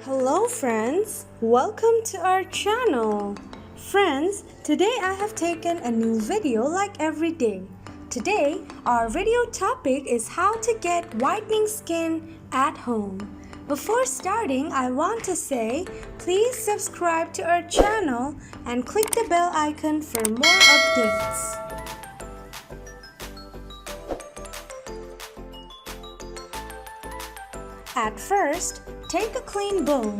Hello friends, welcome to our channel. Friends, today I have taken a new video like every day. Today our video topic is how to get whitening skin at home. Before starting, I want to say please subscribe to our channel and click the bell icon for more updates. At first, take a clean bowl.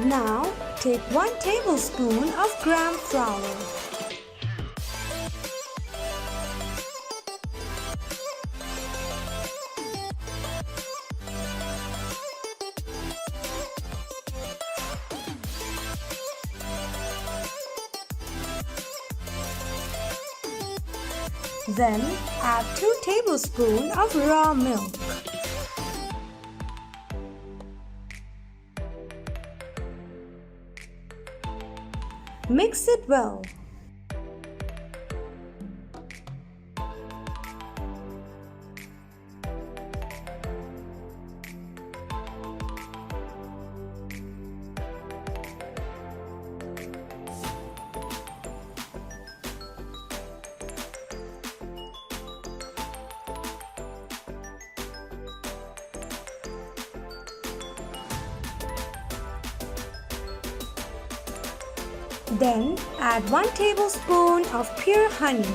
Now, take 1 tablespoon of gram flour. Then add 2 tablespoons of raw milk. Mix it well. Then add 1 tablespoon of pure honey.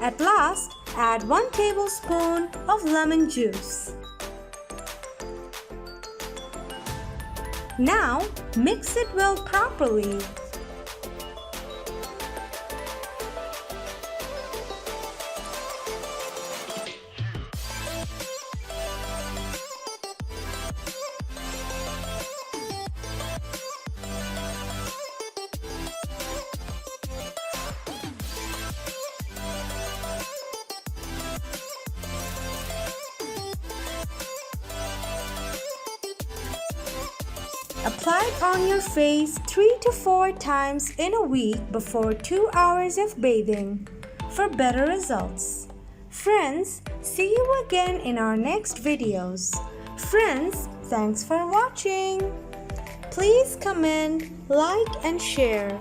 At last, add 1 tablespoon of lemon juice. Now, mix it well properly. Apply it on your face 3 to 4 times in a week before 2 hours of bathing for better results. Friends, see you again in our next videos. Friends, thanks for watching. Please comment, like and share.